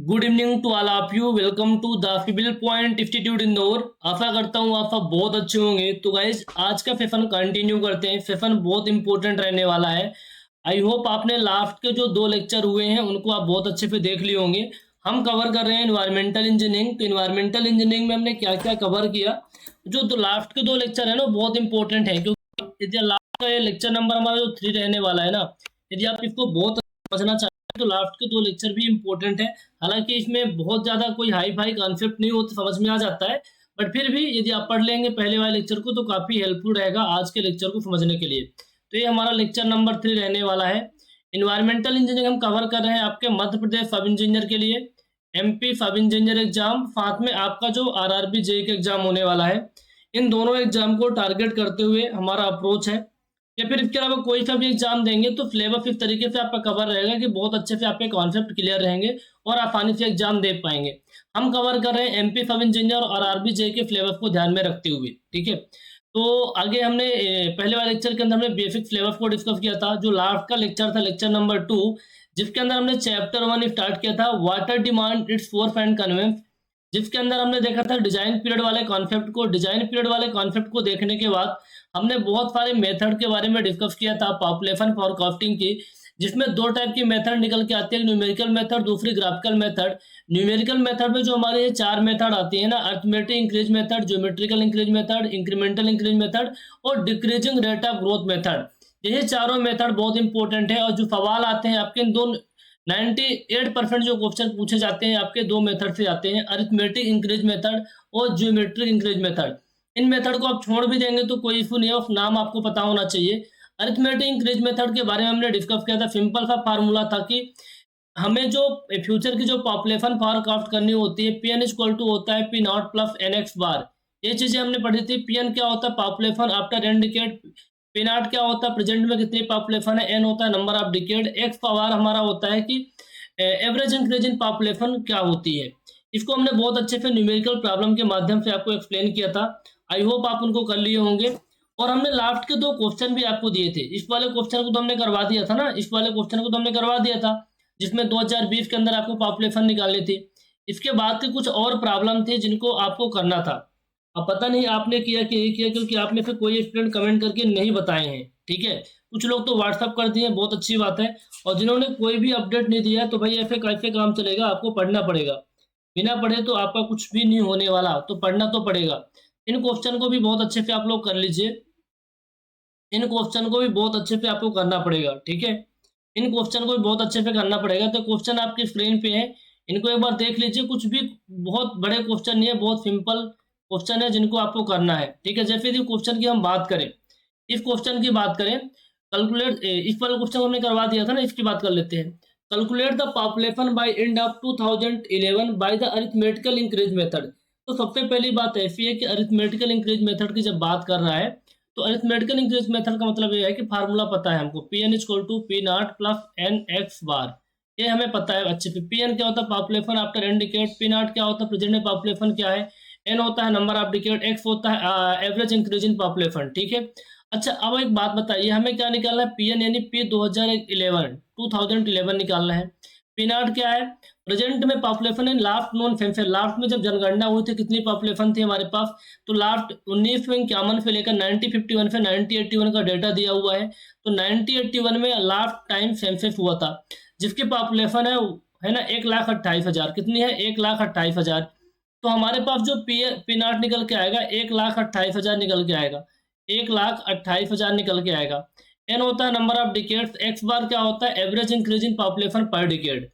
Good evening to all of you. Welcome to the civil point institute Indore. आशा करता हूँ आप सब बहुत अच्छे होंगे। तो गाइज आज का सेशन कंटिन्यू करते हैं। सेशन बहुत इंपॉर्टेंट रहने वाला है। आई होप आपने लास्ट के जो 2 लेक्चर हुए हैं उनको आप बहुत अच्छे से देख लिए होंगे। हम कवर कर रहे हैं इन्वायरमेंटल इंजीनियरिंग। तो इन्वायरमेंटल इंजीनियरिंग में हमने क्या क्या कवर किया। जो तो लास्ट के 2 लेक्चर है ना बहुत इंपॉर्टेंट है, क्योंकि यदि लास्ट का लेक्चर नंबर हमारा जो 3 रहने वाला है ना, यदि आप इसको बहुत समझना चाहते हैं तो लास्ट के 2 लेक्चर भी इंपॉर्टेंट है। हालांकि इसमें बहुत ज़्यादा कोई हाई फाई कॉन्सेप्ट नहीं होता, समझ में आ जाता है, बट फिर भी यदि आप पढ़ लेंगे पहले वाले लेक्चर को तो काफ़ी हेल्पफुल रहेगा आज के लेक्चर को समझने के लिए। तो ये हमारा लेक्चर नंबर 3 रहने वाला है। इन्वायरमेंटल इंजीनियरिंग हम कवर कर रहे हैं आपके मध्य प्रदेश सब इंजीनियर के लिए, एमपी सब इंजीनियर एग्जाम, साथ में आपका जो आरआरबी जेई का एग्जाम होने वाला है। इन दोनों एग्जाम को टारगेट करते हुए हमारा अप्रोच है। या फिर इसके अलावा कोई सा भी एग्जाम देंगे तो सिलेबस इस तरीके से आपका कवर रहेगा कि बहुत अच्छे से आपके कॉन्सेप्ट क्लियर रहेंगे और आसानी से एग्जाम दे पाएंगे। हम कवर कर रहे हैं एमपी सब इंजीनियर और आरबी जे के सिलेबस को ध्यान में रखते हुए। ठीक है, तो आगे हमने पहले वाले लेक्चर के अंदर हमने बेसिक सिलेबस को डिस्कस किया था। जो लास्ट का लेक्चर था लेक्चर नंबर 2, जिसके अंदर हमने चैप्टर 1 स्टार्ट किया था, water demand its force and conveyance, जिसके अंदर हमने देखा था डिजाइन पीरियड वाले कॉन्सेप्ट को। डिजाइन पीरियड वाले कॉन्सेप्ट को देखने के बाद हमने बहुत सारे मेथड के बारे में डिस्कस किया था पॉपुलेशन फॉरकास्टिंग की, जिसमें 2 टाइप की मेथड निकल के आती है, न्यूमेरिकल मेथड, दूसरी ग्राफिकल मेथड। न्यूमेरिकल मेथड में जो हमारे ये 4 मेथड आती है ना, arithmetic increase method, geometrical increase method, incremental increase method और decreasing rate of growth method. ये चारों मेथड बहुत इंपॉर्टेंट है और जो सवाल आते हैं आपके इन 98% जो क्वेश्चन पूछे जाते हैं आपके 2 मेथड से आते हैं, अरिथमेटिक इंक्रीज मेथड और ज्योमेट्रिक इंक्रीज मेथड। इन मेथड को आप छोड़ भी देंगे तो कोई इशू नहीं है, नाम आपको पता होना चाहिए। अरिथमेटिक इंक्रीज मेथड के बारे में हमने डिस्कस किया था। सिंपल सा फार्मूला था कि हमें जो फ्यूचर की जो पॉपुलेशन फॉरकास्ट करनी होती है, पी एन इक्वल टू होता है P naught plus N x bar. ये चीजें हमने पढ़ी थी। पी एन क्या होता है, population after n decade. P naught क्या होता है, प्रेजेंट में कितनी पॉपुलेशन है। एन होता है number of decade. X power हमारा होता है कि एवरेज इंक्रीज इन पॉपुलेशन क्या होती है। इसको हमने बहुत अच्छे से न्यूमेरिकल प्रॉब्लम के माध्यम से आपको एक्सप्लेन किया था। आई होप आप उनको कर लिए होंगे। और हमने लास्ट के 2 क्वेश्चन भी आपको दिए थे। इस वाले क्वेश्चन को तो हमने करवा दिया था ना, इस वाले क्वेश्चन को तो हमने करवा दिया था, जिसमें 2020 के अंदर आपको पॉपुलेशन निकालनी थी। इसके बाद के कुछ और प्रॉब्लम थे जिनको आपको करना था। अब पता नहीं आपने किया कि नहीं किया, क्योंकि आप में से कोई स्टूडेंट कमेंट करके नहीं बताए हैं। ठीक है, कुछ लोग तो व्हाट्सअप कर दिए, बहुत अच्छी बात है। और जिन्होंने कोई भी अपडेट नहीं दिया तो भाई ऐसे कैसे काम चलेगा, आपको पढ़ना पड़ेगा। बिना पढ़े तो आपका कुछ भी नहीं होने वाला, तो पढ़ना तो पड़ेगा। इन क्वेश्चन को भी बहुत अच्छे से आप लोग कर लीजिए। इन क्वेश्चन को भी बहुत अच्छे से आपको करना पड़ेगा। ठीक है, इन क्वेश्चन को भी बहुत अच्छे से करना पड़ेगा। तो क्वेश्चन आपकी स्क्रीन पे है, इनको एक बार देख लीजिए। कुछ भी बहुत बड़े क्वेश्चन नहीं है, बहुत सिंपल क्वेश्चन है जिनको आपको करना है। ठीक है, जैसे कि क्वेश्चन की हम बात करें, इस क्वेश्चन की बात करें, कैलकुलेट, इस वाले क्वेश्चन हमने करवा दिया था ना, इसकी बात कर लेते हैं। Calculate the population bye end of 2011 by the arithmetical increase method. तो सबसे पहली बात ऐसी है कि अरिथमेटिकल इंक्रीज मेथड की जब बात कर रहा है तो अरिथमेटिकल इंक्रीज मेथड का मतलब ये है कि फार्मूला पता है हमको, P N equal to P naught plus N x bar. ये हमें पता है अच्छे से। पी एन क्या होता है, population after n decade. P naught क्या होता है, प्रेजेंट में पॉपुलेशन क्या है। एन होता है नंबर ऑफ डिकेड। एक्स होता है एवरेज इंक्रीज इन पॉपुलेशन। ठीक है, अच्छा अब एक बात बताइए, हमें क्या निकालना है, पी एन यानी पी 2011 निकालना है। पी नॉट क्या है, प्रेजेंट में population in last known census. Last में जब जनगणना हुई थी कितनी पॉपुलेशन थी हमारे पास, तो लास्ट 1951 से लेकर 1951 से 1981 का डेटा दिया हुआ है। तो 1981 में लास्ट टाइम सेंसस हुआ था, जिसकी पॉपुलेशन है ना 1,28,000। कितनी है, 1,28,000। तो हमारे पास जो पी नॉट निकल के आएगा 1,28,000 निकल के आएगा, 1,28,000 निकल के आएगा। एन होता है नंबर ऑफ डिकेड्स। एक्स बार क्या होता है, एवरेज इंक्रीज इन पॉपुलेशन पर डिकेड।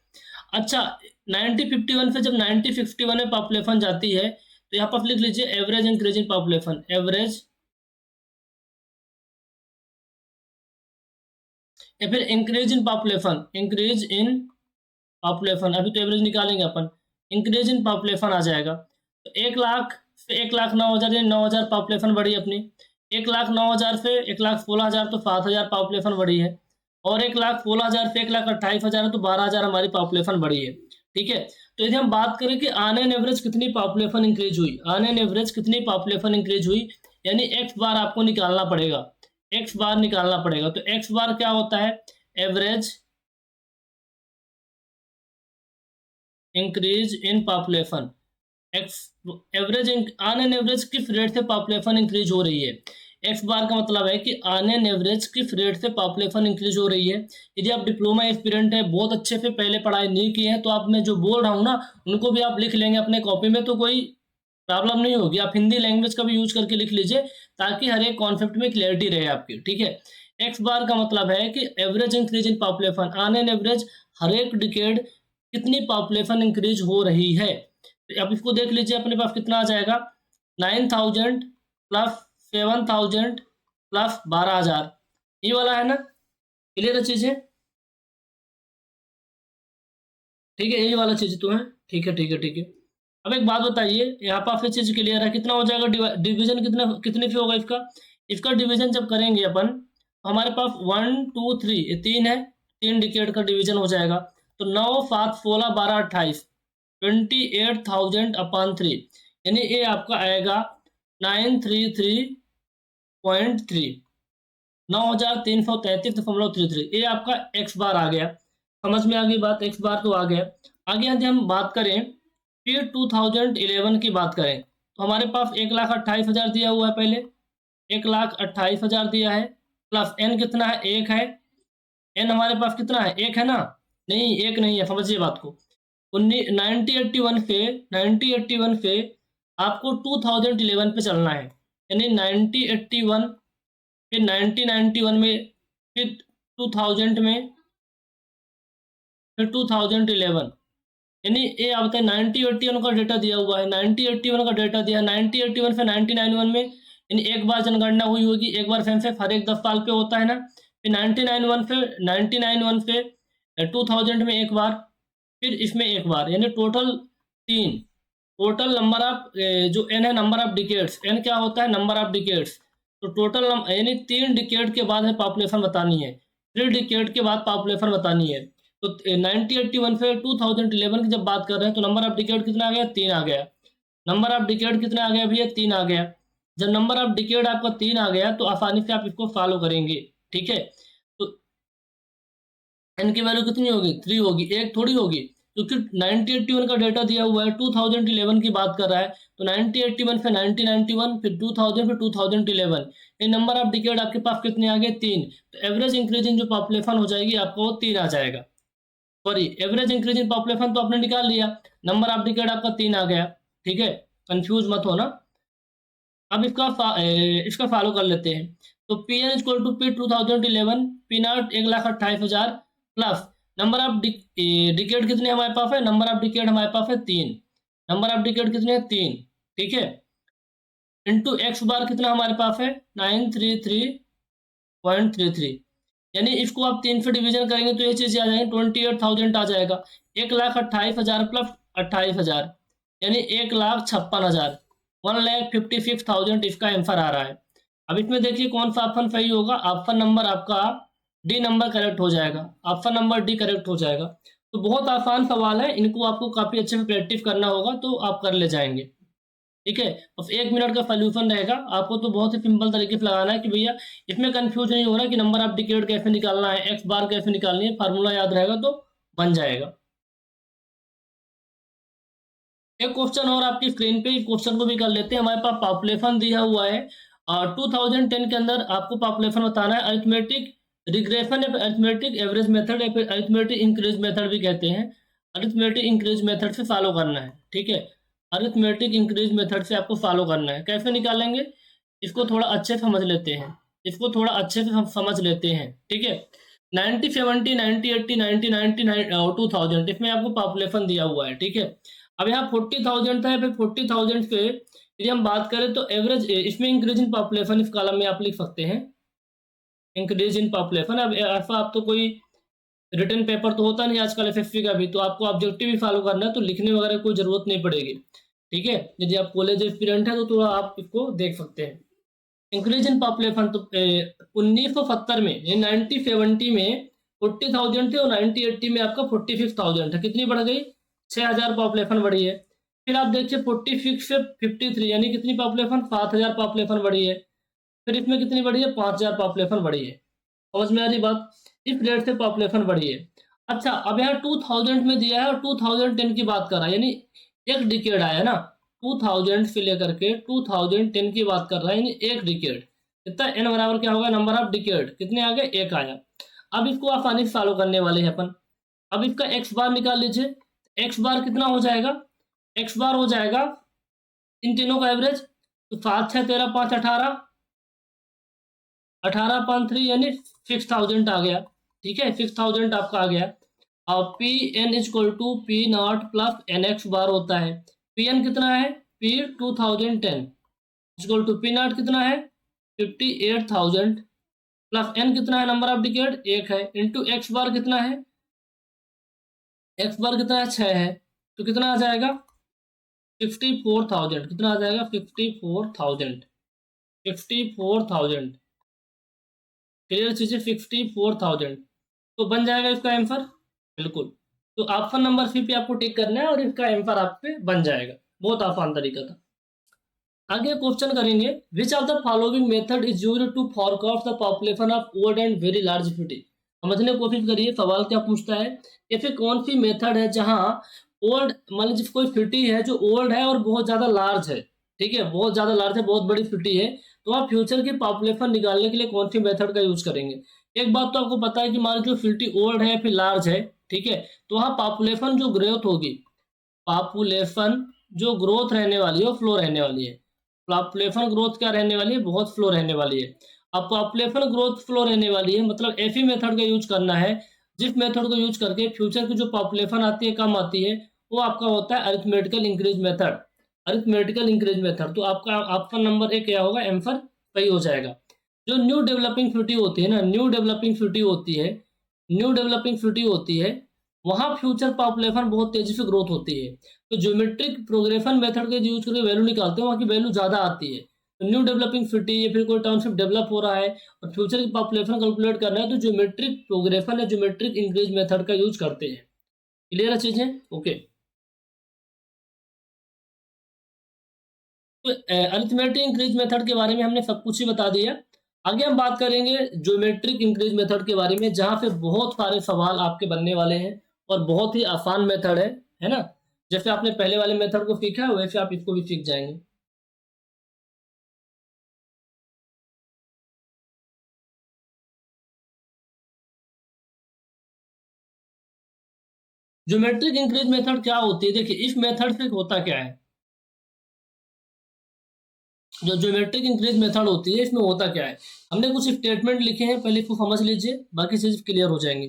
अच्छा, 1951 से जब 1961 में पॉपुलेशन जाती है तो यहाँ पर लिख लीजिए average increase in population. Average या फिर increase in population, increase in population, अभी तो एवरेज निकालेंगे अपन, इंक्रीज इन पॉपुलेशन आ जाएगा। तो 1,00,000 से 1,09,000, यानी 9,000 पॉपुलेशन बढ़ी अपनी। 1,09,000 से 1,16,000 तो 7,000 पॉपुलेशन बढ़ी है। और 1,16,000 से 1,28,000 है तो 12,000 हमारी पॉपुलेशन बढ़ी है। ठीक है, तो यदि हम बात करें कि ऑन एन एवरेज कितनी पॉपुलेशन इंक्रीज हुई, ऑन एन एवरेज कितनी पॉपुलेशन इंक्रीज हुई, यानी एक्स बार आपको निकालना पड़ेगा। एक्स बार निकालना पड़ेगा। तो एक्स बार क्या होता है, average increase in population, average on an average किस रेट से पॉपुलेशन इंक्रीज हो रही है। एक्स बार का मतलब है कि ऑन एन एवरेज किस रेट से पॉपुलेशन इंक्रीज हो रही है। यदि आप डिप्लोमा एस्पिरेंट है, बहुत अच्छे से पहले पढ़ाई नहीं की है, तो आप मैं जो बोल रहा हूँ ना उनको भी आप लिख लेंगे अपने कॉपी में, तो कोई प्रॉब्लम नहीं होगी। आप हिंदी लैंग्वेज का भी यूज करके लिख लीजिए ताकि हर एक कॉन्सेप्ट में क्लियरिटी रहे आपकी, ठीक है। एक्स बार का मतलब है कि average increase in population, on an average हर एक डिकेड कितनी पॉपुलेशन इंक्रीज हो रही है। तो आप इसको देख लीजिए, अपने पास कितना आ जाएगा, 9000 प्लस 7000 प्लस 12000, ये वाला है ना, क्लियर है चीजें, ठीक है, यही वाला चीज तो है, ठीक है ठीक है ठीक है। अब एक बात बताइए, यहाँ पर आपसे चीज क्लियर है, कितना हो जाएगा डिवीजन, कितना कितने पे होगा इसका, इसका डिवीजन जब करेंगे अपन तो हमारे पास 1 2 3 ये 3 है, 3 डिकेड का डिवीजन हो जाएगा। तो 9 7 16 12 28 28,000 अपॉन 3, यानी ये आपका आएगा 933.3, 9333.33, ये आपका एक्स बार आ गया। समझ में आ गई बात, एक्स बार तो आ गया। आगे यदि हम बात करें फिर 2011 की बात करें तो हमारे पास 1,28,000 दिया हुआ है, पहले 1,28,000 दिया है, प्लस एन कितना है, एक है, एन हमारे पास कितना है, एक है ना, नहीं एक नहीं है, समझिए बात को। 1981 पे आपको 2011 पे चलना है, यानी 1981 फिर 1991 में, फिर 2000 में, फिर 2011, यानी ये आप बताए 1981 का डेटा दिया हुआ है, 1981 का डेटा दिया, 1981 से 1991 में, यानी एक बार जनगणना हुई होगी, एक बार सेंसस हर एक 10 साल पे होता है ना, फिर 1991 से 2000 में एक बार, फिर इसमें एक बार, यानी टोटल 3, टोटल नंबर ऑफ जो एन है नंबर ऑफ डिकेड्स, एन क्या होता है, नंबर ऑफ डिकेड्स, तो टोटल यानी 3 डिकेड के बाद है पॉपुलेशन बतानी है, 3 डिकेड के बाद पॉपुलेशन बतानी है। तो 1981 से 2011 की जब बात कर रहे हैं तो नंबर ऑफ डिकेड कितना आ गया, 3 आ गया। नंबर ऑफ डिकेड कितना आ गया भैया, 3 आ गया। जब नंबर ऑफ डिकेड आपका 3 आ गया तो आसानी से आप इसको फॉलो करेंगे, ठीक है। तो एन की वैल्यू कितनी होगी, 3 होगी, एक थोड़ी होगी, क्योंकि 1981 का डेटा दिया हुआ है, 2011 की बात कर रहा है, तो 1981 फिर 1991 फिर 2000 फिर 2011, ये नंबर ऑफ डिकेड आपके पास कितने आ गए, 3। तो एवरेज इंक्रीज इन जो पॉपुलेशन हो जाएगी आपको वो 3 आ जाएगा। Sorry, average increase in population तो आपने निकाल लिया, नंबर ऑफ डिकेड आपका 3 आ गया, ठीक है, कंफ्यूज मत होना। अब इसका फॉलो कर लेते हैं। तो P N equal to P 2011, P naught 1,28,000 plus number of decade कितने हमारे पास है, नंबर ऑफ डिकेड हमारे पास है 3, नंबर ऑफ डिकेड कितने हैं, 3, ठीक है, इंटू एक्स बार कितना हमारे पास है, 933.33, यानी इसको आप 3 से डिवीजन करेंगे तो ये चीज़ आ जाएगी 28,000 आ जाएगा, 1,28,000 प्लस 28,000, यानी 1,56,000, 1,56,000 इसका आंसर आ रहा है। अब इसमें देखिए कौन सा ऑप्शन सही होगा, ऑप्शन नंबर आपका डी नंबर करेक्ट हो जाएगा, ऑप्शन नंबर डी करेक्ट हो जाएगा। तो बहुत आसान सवाल है, इनको आपको काफ़ी अच्छे से प्रैक्टिस करना होगा तो आप कर ले जाएंगे, ठीक है। बस 1 मिनट का सोल्यूशन रहेगा, आपको तो बहुत ही सिंपल तरीके से लगाना है कि भैया इसमें कंफ्यूज नहीं होना कि नंबर ऑफ डिकेड कैसे निकालना है, एक्स बार कैसे निकालनी है, फार्मूला याद रहेगा तो बन जाएगा। एक क्वेश्चन और आपकी स्क्रीन पे, इस क्वेश्चन को भी कर लेते हैं। हमारे पास पॉपुलेशन दिया हुआ है 2010 के अंदर, आपको पॉपुलेशन बताना है, अरिथमेटिक रिग्रेशन या अरिथमेटिक एवरेज मेथड या फिर अरिथमेटिक इंक्रीज मेथड भी कहते हैं, अरिथमेटिक इंक्रीज मेथड से फॉलो करना है, ठीक है, अरिथमेटिक इंक्रीज मेथड से आपको फॉलो करना है। कैसे निकालेंगे, इसको थोड़ा अच्छे से समझ लेते हैं, इसको थोड़ा अच्छे से समझ लेते हैं, ठीक है। 90 70 90 80 90 90 2000 इसमें आपको पॉपुलेशन दिया हुआ है, ठीक है। अब यहाँ 40,000 था, फिर 40,000 पे यदि हम बात करें तो एवरेज इसमें इंक्रीज इन पॉपुलेशन इस कॉलम में आप लिख सकते हैं, इंक्रीज इन पॉपुलेशन। अब ऐसा आप तो कोई रिटर्न पेपर तो होता नहीं आजकल एसएससी का भी, तो आपको ऑब्जेक्टिव भी फॉलो करना है, तो लिखने वगैरह कोई जरूरत नहीं पड़ेगी, ठीक है। यदि आप कॉलेज एस्पिरेंट है तो थोड़ा आप इसको देख सकते हैं। इंक्रीज इन पॉपुलेशन तो 1970 में, 1970 में 40,000 थे और 1980 में आपका 46,000 था, कितनी बढ़ गई, 6,000 पॉपुलेशन बढ़ी है। फिर आप देखिए 46 से 53, यानी कितनी पॉपुलेशन, 7,000 पॉपुलेशन बढ़ी है। फिर इसमें कितनी बढ़ी है, 5,000 पॉपुलेशन बढ़ी है। समझ में आ रही बात, इस रेट से पॉपुलेशन बढ़ी है। अच्छा, अब यहाँ 2000 में दिया है और 2010 की बात कर रहा है, यानी एक डिकेड आया ना, 2000 से लेकर के 2010 की बात कर रहा है, यानी एक डिकेड। कितना n बराबर क्या होगा, नंबर ऑफ डिकेड कितने आ गए, एक आया। अब इसको आसानी से सॉल्व करने वाले हैं अपन। अब इसका एक्स बार निकाल लीजिए। एक्स बार कितना हो जाएगा, एक्स बार हो जाएगा इन तीनों का एवरेज, तो 7 6 13 5 18, 18 5 3 यानी 6000 आ गया। ठीक है, 6000 आपका आ गया। और P N is equal to P naught plus N x bar होता है। पी एन कितना है, P 2010 equal to P naught कितना है 58,000 प्लस एन कितना है, नंबर ऑफ डिकेड एक है, इंटू एक्स बार कितना है, एक्स बार कितना है 6 है, तो कितना आ जाएगा 54,000। कितना आ जाएगा 54,000, 54,000। क्लियर चीजें, 54,000 तो बन जाएगा इसका आंसर, बिल्कुल। तो ऑप्शन नंबर सी पे आपको टिक करना है और इसका आंसर आप पे बन जाएगा। बहुत आसान तरीका था। आगे क्वेश्चन करेंगे, which of the following method is used to forecast the population of old and very large city. समझने की कोशिश करिए सवाल क्या पूछता है। या फिर कौन सी मेथड है जहां ओल्ड, मान लीजिए कोई सिटी है जो ओल्ड है और बहुत ज्यादा लार्ज है, ठीक है, बहुत ज्यादा लार्ज है, बहुत बड़ी सिटी है, तो आप फ्यूचर की पॉपुलेशन निकालने के लिए कौन सी मेथड का यूज करेंगे। एक बात तो आपको पता है कि मान लीजिए सिटी ओल्ड है फिर लार्ज है, ठीक है, तो वहाँ पॉपुलेशन जो ग्रोथ होगी, पॉपुलेशन जो ग्रोथ रहने वाली है वो फ्लो रहने वाली है। पॉपुलेशन ग्रोथ क्या रहने वाली है, बहुत फ्लो रहने वाली है। अब पॉपुलेशन ग्रोथ फ्लो रहने वाली है, मतलब ऐसी मेथड का यूज करना है जिस मेथड को यूज करके फ्यूचर की जो पॉपुलेशन आती है कम आती है, वो आपका होता है arithmetical increase method. Arithmetical increase method, तो आपका ऑप्शन नंबर एक क्या होगा, आंसर सही हो जाएगा। जो न्यू डेवलपिंग सिटी होती है ना, न्यू डेवलपिंग सिटी होती है, न्यू डेवलपिंग सिटी होती है, वहाँ फ्यूचर पॉपुलेशन बहुत तेजी से ग्रोथ होती है। तो ज्योमेट्रिक प्रोग्रेशन मेथड के यूज करके वैल्यू निकालते हैं, वहाँ की वैल्यू ज़्यादा आती है। तो न्यू डेवलपिंग सिटी या फिर कोई टाउनशिप डेवलप हो रहा है और फ्यूचर की पॉपुलेशन कैलकुलेट करना है, तो ज्योमेट्रिक प्रोग्रेशन या ज्योमेट्रिक इंक्रीज मेथड का यूज करते हैं। क्लियर है चीज़ें, ओके। तो अरिथमेटिक इंक्रीज मेथड के बारे में हमने सब कुछ ही बता दिया। आगे हम बात करेंगे ज्योमेट्रिक इंक्रीज मेथड के बारे में, जहाँ पे बहुत सारे सवाल आपके बनने वाले हैं और बहुत ही आसान मेथड है ना। जैसे आपने पहले वाले मेथड को सीखा है वैसे आप इसको भी सीख जाएंगे। ज्योमेट्रिक इंक्रीज मेथड क्या होती है, देखिए इस मेथड से होता क्या है, जो ज्योमेट्रिक इंक्रीज मेथड होती है इसमें होता क्या है, हमने कुछ स्टेटमेंट लिखे हैं, पहले इसको समझ लीजिए, बाकी चीज क्लियर हो जाएंगे।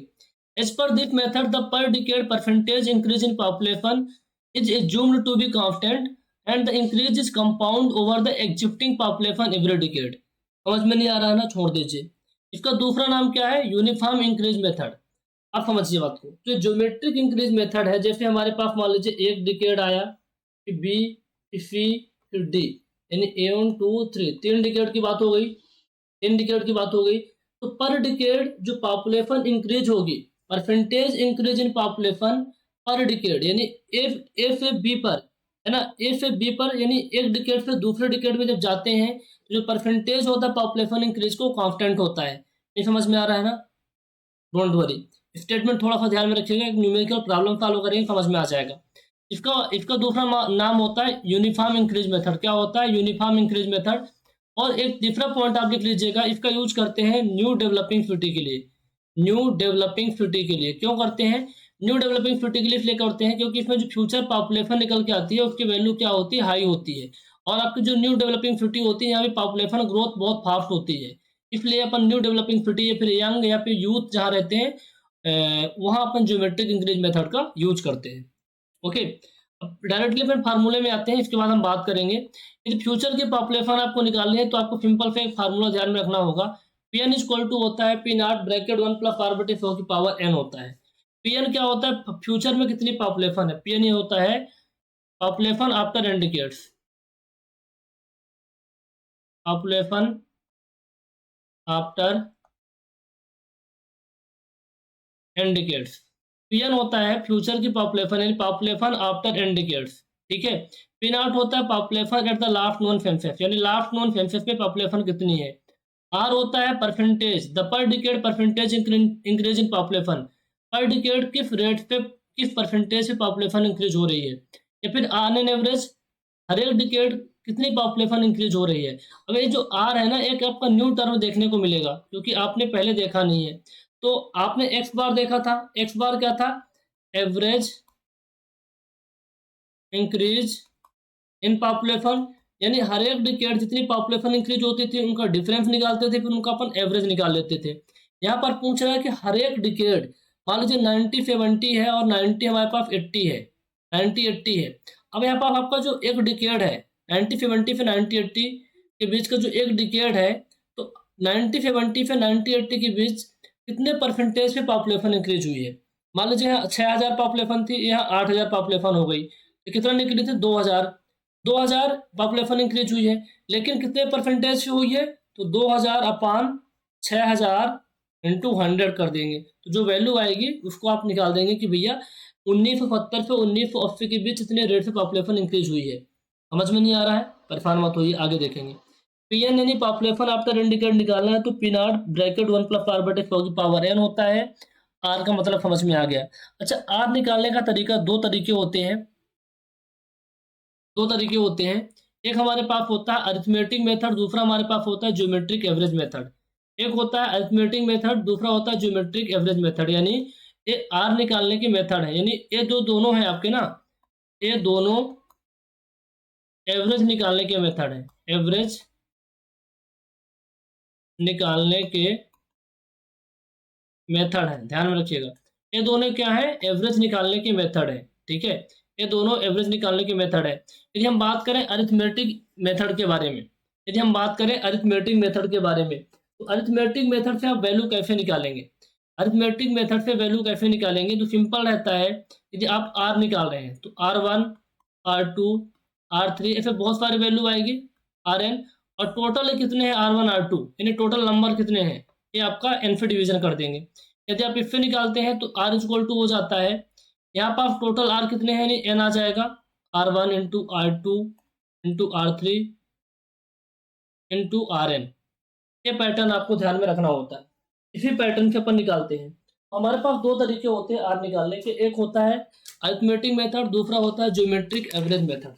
As per this method the per decade percentage increase in population is assumed to be constant and the increase is compound over the existing population every decade. समझ में नहीं आ रहा है ना, छोड़ दीजिए। इसका दूसरा नाम क्या है, यूनिफॉर्म इंक्रीज मेथड। आप समझिए बात को, जो ज्योमेट्रिक इंक्रीज मेथड है, जैसे हमारे पास मान लीजिए एक डिकेड आया, फिर बी, फिर सी, फिर डी, यानी A1 2 3, 3 डिकेड की बात हो गई, 3 डिकेड की बात हो गई। तो पर डिकेड जो पॉपुलेशन इंक्रीज होगी, परसेंटेज इंक्रीज इन पॉपुलेशन पर डिकेड, यानी ए से बी पर, है ना, ए से बी पर, यानी एक डिकेड से दूसरे डिकेड में जब जाते हैं तो जो परसेंटेज होता है पॉपुलेशन इंक्रीज को कांस्टेंट होता है। ये समझ में आ रहा है ना, डोंट वरी। स्टेटमेंट थोड़ा सा ध्यान में रखिएगा, एक न्यूमेरिकल प्रॉब्लम सॉल्व करेंगे समझ में आ जाएगा। इसका इसका दूसरा नाम होता है यूनिफॉर्म इंक्रीज मेथड। क्या होता है, यूनिफॉर्म इंक्रीज मेथड। और एक तीसरा पॉइंट आप लिख लीजिएगा, इसका यूज करते हैं न्यू डेवलपिंग सिटी के लिए। न्यू डेवलपिंग सिटी के लिए क्यों करते हैं, न्यू डेवलपिंग सिटी के लिए इसलिए करते हैं क्योंकि इसमें जो फ्यूचर पॉपुलेशन निकल के आती है उसकी वैल्यू क्या होती है, हाई होती है। और आपकी जो न्यू डेवलपिंग सिटी होती है यहाँ पे पॉपुलेशन ग्रोथ बहुत फास्ट होती है, इसलिए अपन न्यू डेवलपिंग सिटी या फिर यंग या फिर यूथ जहाँ रहते हैं वहाँ अपन ज्योमेट्रिक इंक्रीज मेथड का यूज करते हैं। ओके, अब डायरेक्टली फिर फार्मूले में आते हैं, इसके बाद हम बात करेंगे। यदि फ्यूचर की पॉपुलेशन आपको निकालनी है तो आपको सिंपल से एक फार्मूला ध्यान में रखना होगा। पी एन इक्वल टू होता है P naught bracket 1 plus R बटे 100 की पावर एन होता है। पी एन क्या होता है, फ्यूचर में कितनी पॉपुलेशन है, पी एन ये होता है population after indicates, population after indicates. PN होता है फ्यूचर की पॉपुलेशन, यानी पॉपुलेशन आफ्टर इंडिकेट्स, ठीक है। पी नॉट होता है population at the last known census, यानी लास्ट नोन सेंसस पे पॉपुलेशन कितनी है। आर होता है percentage, the per decade percentage increase in population, पर डिकेड किस रेट पे, किस परसेंटेज पे पॉपुलेशन इंक्रीज हो रही है, या फिर ऑन एन एवरेज हर एक डिकेड कितनी पॉपुलेशन इंक्रीज हो रही है। अब ये जो आर है ना, एक आपका न्यू टर्म देखने को मिलेगा क्योंकि आपने पहले देखा नहीं है। तो आपने एक्स बार देखा था, एक्स बार क्या था, एवरेज इंक्रीज इन पॉपुलेशन, यानी हर एक डिकेड जितनी पॉपुलेशन इंक्रीज होती थी उनका डिफरेंस निकालते थे, फिर उनका अपन एवरेज निकाल लेते थे। यहाँ पर पूछ रहा है कि हर एक डिकेड, मान लीजिए 90-70 है और 90 हमारे पास 80 है, 90-80 है। अब यहाँ पर आपका जो एक डिकेड है 90-70 से 90-80 के बीच का जो एक डिकेड है, तो 90-70 से 90-80 के बीच कितने परसेंटेज पे पॉपुलेशन इंक्रीज हुई है। मान लीजिए यहाँ 6000 पॉपुलेशन थी, यहाँ 8000 पॉपुलेशन हो गई, तो कितना निकली थी 2000 पॉपुलेशन इंक्रीज हुई है, लेकिन कितने परसेंटेज से हुई है, तो 2000 अपान 6000 इंटू 100 कर देंगे, तो जो वैल्यू आएगी उसको आप निकाल देंगे कि भैया 1970 से 1980 के बीच इतने रेट से पॉपुलेशन इंक्रीज हुई है। समझ में नहीं आ रहा है, परेशान मत होइए, आगे देखेंगे। पीएन यानी पॉपुलेशन आफ्टर इंडिकेट निकालना है, तो P naught bracket 1 plus R बटे 100 की पावर एन होता है। आर का मतलब समझ में आ गया। अच्छा, आर निकालने का तरीका, दो तरीके होते हैं, एक हमारे पास होता है अरिथमेटिक मेथड, दूसरा हमारे पास होता है ज्योमेट्रिक एवरेज मेथड। एक होता है अरिथमेटिक मेथड, दूसरा होता है ज्योमेट्रिक एवरेज मेथड। यानी ये आर निकालने की मेथड है, यानी ये दोनों है आपके ना, ये दोनों एवरेज निकालने के मेथड है, एवरेज निकालने के मेथड है, ध्यान में रखिएगा। ये दोनों क्या है, एवरेज निकालने की मेथड है, ठीक है, ये दोनों एवरेज निकालने की मेथड है। यदि हम बात करें अरिथमेटिक मेथड के बारे में, यदि हम बात करें अरिथमेटिक मेथड के बारे में, तो अरिथमेटिक मेथड से आप वैल्यू कैसे निकालेंगे, अरिथमेटिक मेथड से वैल्यू कैसे निकालेंगे, तो सिंपल रहता है। यदि आप आर निकाल रहे हैं तो R1 R2 R3 ऐसे बहुत सारी वैल्यू आएगी, Rn, और टोटल कितने हैं R1 R2, यानी टोटल नंबर कितने हैं, ये आपका एन से डिवीजन कर देंगे। यदि आप इससे निकालते हैं तो R इक्वल टू हो जाता है, यहाँ पर टोटल R कितने हैं, यानी n आ जाएगा, R1 into R2 into R3 into Rn। ये पैटर्न आपको ध्यान में रखना होता है, इसी पैटर्न से अपन निकालते हैं। हमारे पास दो तरीके होते हैं आर निकालने के, एक होता है अरिथमेटिक मेथड, दूसरा होता है geometric average method.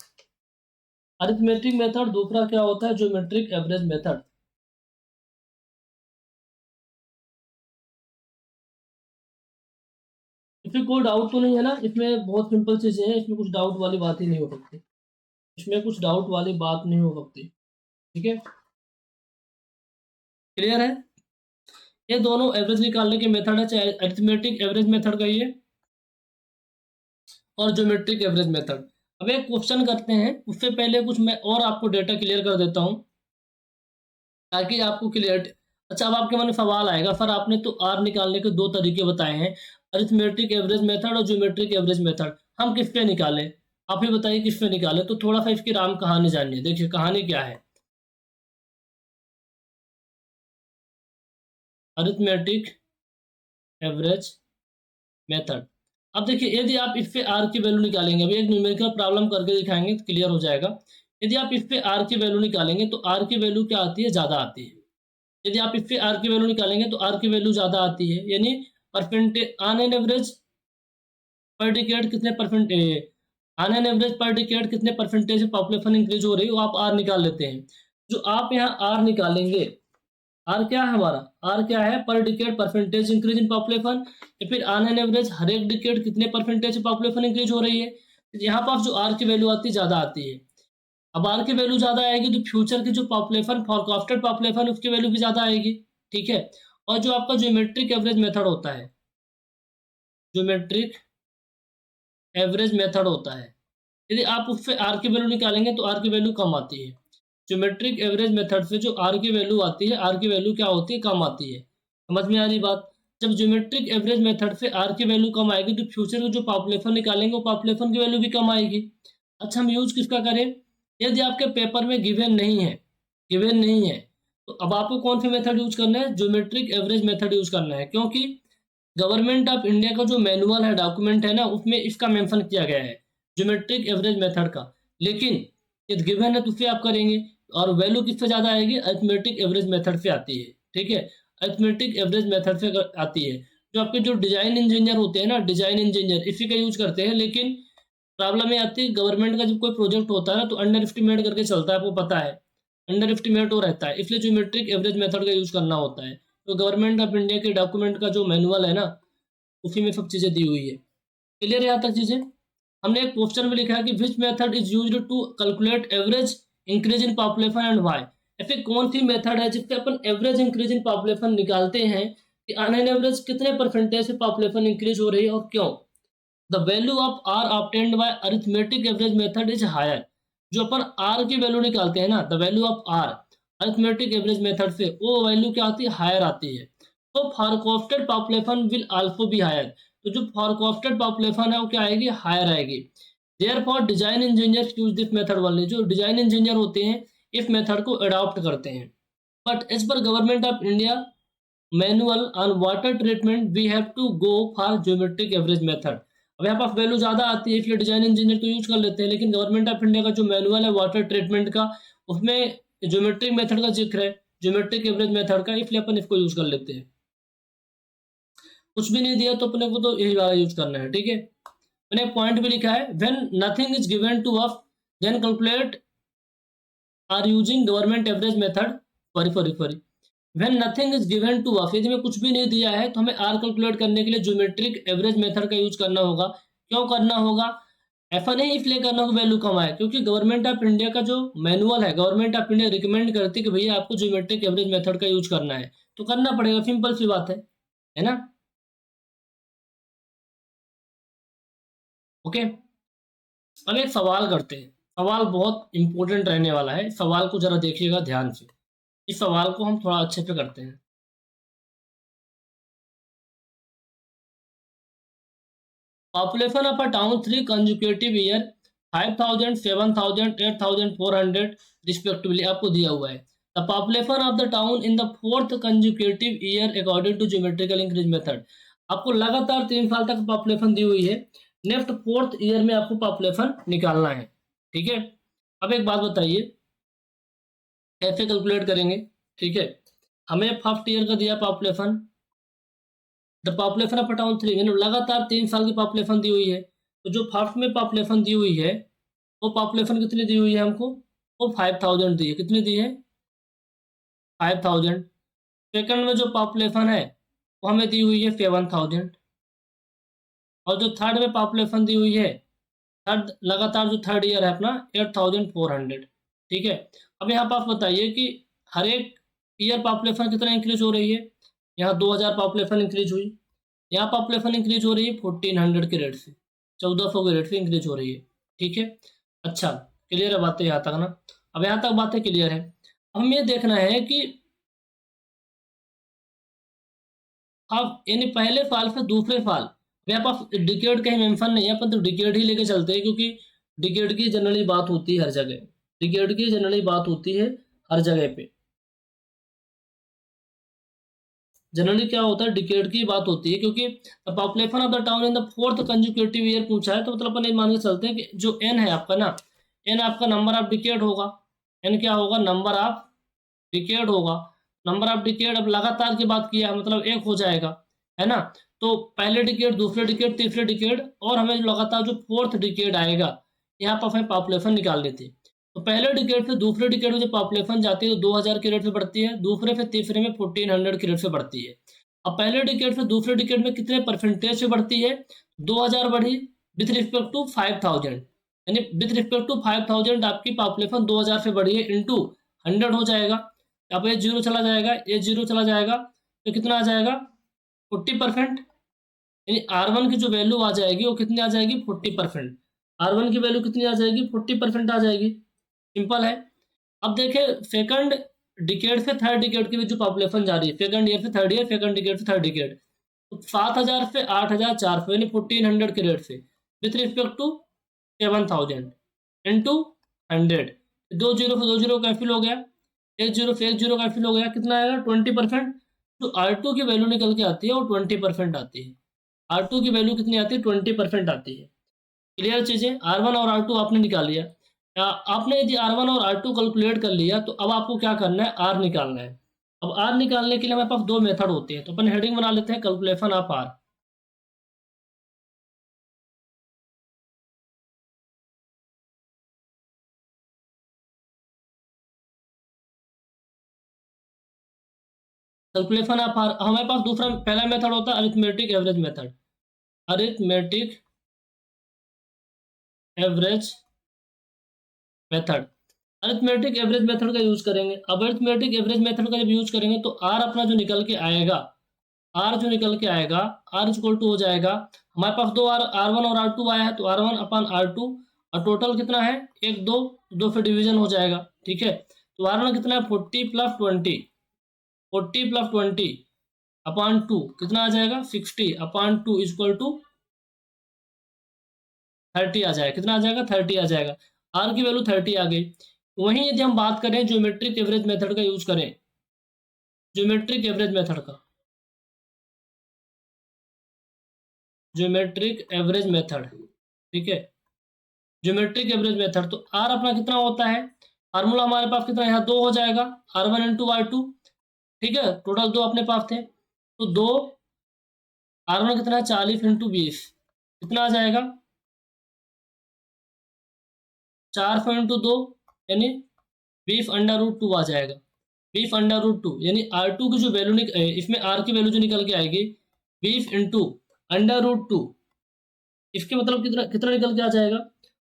Arithmetic method, दूसरा क्या होता है, ज्योमेट्रिक एवरेज मेथड। इसमें कोई डाउट तो नहीं है ना, इसमें बहुत सिंपल चीजें हैं, इसमें कुछ डाउट वाली बात ही नहीं हो सकती, इसमें कुछ डाउट वाली बात नहीं हो सकती, ठीक है, क्लियर है। ये दोनों एवरेज निकालने के मेथड है, चाहे अरिथमेटिक एवरेज मेथड कहिए और ज्योमेट्रिक एवरेज मेथड। अब एक क्वेश्चन करते हैं, उससे पहले कुछ मैं और आपको डेटा क्लियर कर देता हूँ ताकि आपको क्लियर। अच्छा, अब आपके मन में सवाल आएगा, सर आपने तो आर निकालने के दो तरीके बताए हैं, अरिथमेटिक एवरेज मेथड और ज्योमेट्रिक एवरेज मेथड, हम किस पे निकालें, आप ही बताइए किस पे निकालें। तो थोड़ा सा इसकी राम कहानी जानिए, देखिए कहानी क्या है। अरिथमेटिक एवरेज मेथड, अब देखिए यदि आप इस पे आर की वैल्यू निकालेंगे, अभी एक न्यूमेरिकल प्रॉब्लम करके दिखाएंगे तो क्लियर हो जाएगा। यदि आप इस पे आर की वैल्यू निकालेंगे तो आर की वैल्यू क्या आती है, ज़्यादा आती है। यदि आप इस पे आर की वैल्यू निकालेंगे तो आर की वैल्यू ज़्यादा आती है, यानी परसेंटेज ऑन एन एवरेज पर डिकेड कितने परसेंट, ऑन एन एवरेज पर डिकेड कितने परसेंटेज पॉपुलेशन इंक्रीज हो रही है, वो आप आर निकाल लेते हैं। जो आप यहाँ आर निकालेंगे, आर क्या है हमारा, आर क्या है, पर decade percentage increase in population, या फिर ऑन एन एवरेज हर एक डिकेड कितने परसेंटेज पॉपुलेशन इंक्रीज हो रही है। यहाँ पास जो आर की वैल्यू आती है ज़्यादा आती है। अब आर की वैल्यू ज़्यादा आएगी तो फ्यूचर की जो पॉपुलेशन, फॉरकास्टेड पॉपुलेशन, उसकी वैल्यू भी ज़्यादा आएगी, ठीक है। और जो आपका ज्योमेट्रिक एवरेज मेथड होता है, ज्योमेट्रिक एवरेज मेथड होता है, यदि आप उससे आर की वैल्यू निकालेंगे तो आर की वैल्यू कम आती है। ज्योमेट्रिक एवरेज मेथड से जो आर की वैल्यू आती है, आर की वैल्यू क्या होती है, कम आती है। समझ में आ रही बात। जब ज्योमेट्रिक एवरेज मेथड से आर की वैल्यू कम आएगी तो फ्यूचर में जो पॉपुलेशन निकालेंगे वो पॉपुलेशन की वैल्यू भी कम आएगी। अच्छा, हम यूज किसका करें, यदि आपके पेपर में गिवन नहीं है, गिवन नहीं है, तो अब आपको कौन सा मेथड यूज करना है, ज्योमेट्रिक एवरेज मेथड यूज करना है, क्योंकि गवर्नमेंट ऑफ इंडिया का जो मैनुअल है, डॉक्यूमेंट है ना, उसमें इसका मेंशन किया गया है ज्योमेट्रिक एवरेज मेथड का। लेकिन यदि गिवन है तो उससे आप करेंगे, और वैल्यू किससे ज़्यादा आएगी, अरिथमेटिक एवरेज मेथड से आती है, ठीक है, अरिथमेटिक एवरेज मेथड से आती है। जो आपके जो डिजाइन इंजीनियर होते हैं ना, डिजाइन इंजीनियर इसी का यूज करते हैं। लेकिन प्रॉब्लम ये आती है, गवर्नमेंट का जब कोई प्रोजेक्ट होता है ना तो अंडर एस्टिमेट करके चलता है, आपको पता है अंडर एस्टिमेट हो रहता है, इसलिए ज्योमेट्रिक एवरेज मेथड का यूज करना होता है। तो गवर्नमेंट ऑफ इंडिया के डॉक्यूमेंट का जो मैनुअल है ना, उसी में सब चीज़ें दी हुई है। क्लियर है यहाँ तक चीज़ें? हमने एक क्वेश्चन में लिखा है कि which method is used to calculate average increase in population and why. ऐसे कौन सी मेथड है जिससे अपन एवरेज इंक्रीज इन पॉपुलेशन निकालते हैं कि ऑन एन एवरेज कितने परसेंटेज से पॉपुलेशन इंक्रीज हो रही है और क्यों। The value of R obtained by arithmetic average method is higher. जो अपन आर की वैल्यू निकालते हैं ना, the value of R arithmetic average method से, वो वैल्यू क्या आती है, हायर आती है। तो forecasted population will also be higher. तो जो फोरकास्टेड पॉपुलेशन है वो क्या आएगी, हायर आएगी। Therefore design engineer use this method वाले, जो डिजाइन इंजीनियर होते हैं इस मेथड को अडॉप्ट करते हैं। But as per Government of India manual on water treatment we have to go for geometric average method. अब यहाँ पास वैल्यू ज़्यादा आती है इसलिए डिजाइन इंजीनियर तो यूज कर लेते हैं, लेकिन गवर्नमेंट ऑफ इंडिया का जो मैनुअल है वाटर ट्रीटमेंट का, उसमें ज्योमेट्रिक मेथड का जिक्र है, ज्योमेट्रिक एवरेज मेथड का, इसलिए अपन इसको यूज कर लेते हैं। कुछ भी नहीं दिया तो अपने को तो यही वाला यूज करना है, ठीक है। मैंने एक पॉइंट भी लिखा है, when nothing is given to us then calculate R using government average method. Sorry when nothing is given to us, यदि में कुछ भी नहीं दिया है तो हमें आर कैलकुलेट करने के लिए ज्योमेट्रिक एवरेज मेथड का यूज करना होगा। क्यों करना होगा, ऐसा नहीं इसलिए करना होगा वैल्यू कम आए, क्योंकि गवर्नमेंट ऑफ इंडिया का जो मैनुअल है, गवर्नमेंट ऑफ इंडिया रिकमेंड करती है कि भैया आपको ज्योमेट्रिक एवरेज मेथड का यूज करना है, तो करना पड़ेगा, सिंपल सी बात है ना। ओके, अब एक सवाल करते हैं। सवाल बहुत इंपॉर्टेंट रहने वाला है, सवाल को जरा देखिएगा ध्यान से। इस सवाल को हम थोड़ा अच्छे से करते हैं। Population of a town 3 consecutive year 5000, 7000, 8400 respectively आपको दिया हुआ है। The population of the town in the 4th consecutive year according to geometrical increase method. आपको लगातार 3 साल तक पॉपुलेशन दी हुई है, नेक्स्ट 4th ईयर में आपको पॉपुलेशन निकालना है, ठीक है। अब एक बात बताइए कैसे कैलकुलेट करेंगे, ठीक है। हमें फर्स्ट ईयर का दिया population, the population of town 3, यानी लगातार 3 साल की पॉपुलेशन दी हुई है। तो जो फर्स्ट में पॉपुलेशन दी हुई है वो पॉपुलेशन कितनी दी हुई है हमको, वो 5000 दी है। कितनी दी है, 5000। सेकंड में जो पॉपुलेशन है वो हमें दी हुई है 7000। और जो थर्ड में पॉपुलेशन दी हुई है, थर्ड लगातार जो थर्ड ईयर है अपना 8400, ठीक है। अब यहाँ पर आप बताइए कि हर एक ईयर पॉपुलेशन कितना इंक्रीज हो रही है। यहाँ 2000 पॉपुलेशन इंक्रीज हुई, यहाँ पॉपुलेशन इंक्रीज हो रही है 1400 के रेट से, 1400 के रेट से इंक्रीज हो रही है, ठीक है। अच्छा, क्लियर है बातें यहाँ तक ना। अब यहाँ तक बातें क्लियर है। अब हमें ये देखना है कि अब यानी पहले साल से दूसरे साल, मेरे पास डिकेड का ही मेंशन नहीं है, अपन तो डिकेड ही लेके चलते हैं, क्योंकि डिकेड की जनरली बात होती है हर जगह, डिकेड की जनरली बात होती है हर जगह पे। जनरली क्या होता है, डिकेड की बात होती है, क्योंकि population of the town in the 4th consecutive year पूछा है, तो मतलब अपन ये मान के चलते हैं कि जो एन है आपका ना, एन आपका नंबर ऑफ डिकेड होगा। एन क्या होगा, नंबर ऑफ डिकेड होगा। नंबर ऑफ डिकेड, अब लगातार की बात किया मतलब एक हो जाएगा, है ना। तो पहले डिकेड, दूसरे डिकेड, तीसरे डिकेड, और हमें लगातार जो 4th डिकेड आएगा यहाँ पर हमें पॉपुलेशन निकालनी थी। तो पहले डिकेड से दूसरे डिकेड में जो पॉपुलेशन जाती है तो 2000 के रेट से बढ़ती है, दूसरे से तीसरे में 1400 के रेट से बढ़ती है। अब पहले डिकेड से दूसरे डिकेड में कितने परसेंटेज से बढ़ती है, 2000 बढ़ी विथ रिस्पेक्ट टू 5000, यानी विथ रिस्पेक्ट टू 5000 आपकी पॉपुलेशन 2000 से बढ़ी है, इंटू 100 हो जाएगा। अब ये जीरो चला जाएगा, ये जीरो चला जाएगा, तो कितना आ जाएगा 40%, यानी R1 की जो वैल्यू आ जाएगी वो कितनी आ जाएगी 40%। R1 की वैल्यू कितनी आ जाएगी 40% आ जाएगी, सिंपल है। अब देखें सेकंड डिकेड से थर्ड डिकेड की भी जो पॉपुलेशन जा रही है, सेकंड ईयर से थर्ड ईयर, सेकंड डिकेड से थर्ड डिकेड, तो 7000 से 8400 यानी 1400 के रेट से with respect to 7000 into 100, 2 zero से 2 जीरो कैंसिल हो गया, 1 जीरो से 1 जीरो कैंसिल हो गया, कितना आएगा 20%। तो R2 की वैल्यू निकल के आती है वो 20% आती है। R2 की वैल्यू कितनी आती है 20% आती है। क्लियर चीज़ें, R1 और R2 आपने निकाल लिया। आपने यदि R1 और R2 कैलकुलेट कर लिया तो अब आपको क्या करना है, R निकालना है। अब आर निकालने के लिए हमारे पास दो मेथड होते हैं, तो अपन हेडिंग बना लेते हैं calculation of R. Calculation of R, हमारे पास दूसरा पहला मेथड होता है arithmetic average method. Arithmetic average method, arithmetic average method का यूज करेंगे। अब अरिथमेटिक एवरेज मेथड का जब यूज करेंगे तो आर अपना जो निकल के आएगा, आर जो निकल के आएगा, आर इक्वल टू हो जाएगा, हमारे पास दो आर वन और आर टू आया है, तो आर वन अपन आर टू, और टोटल कितना है, एक दो, दो फिर डिवीजन हो जाएगा, ठीक है। तो आर वन कितना है, 40 + 20, 40 + 20 अपॉन टू कितना आ जाएगा, 60/2 इक्वल टू 30 आ जाएगा। कितना आ जाएगा, 30 आ जाएगा। आर की वैल्यू 30 आ गई। वहीं यदि हम बात करें ज्योमेट्रिक एवरेज मेथड का यूज करें, ज्योमेट्रिक एवरेज मेथड का, ज्योमेट्रिक एवरेज मेथड, ठीक है, ज्योमेट्रिक एवरेज मेथड, तो आर अपना कितना होता है, फार्मूला हमारे पास कितना, यहाँ दो हो जाएगा, R1 × R2, ठीक है, टोटल दो अपने पास थे, तो दो, R1 कितना है, 40 × 20, कितना आ जाएगा, 400 × 2 यानी 20√2 आ जाएगा। 20√2 यानी R2 की जो वैल्यू इसमें आर की वैल्यू जो निकल के आएगी 20 × √2, इसके मतलब कितना कितना निकल के आ जाएगा।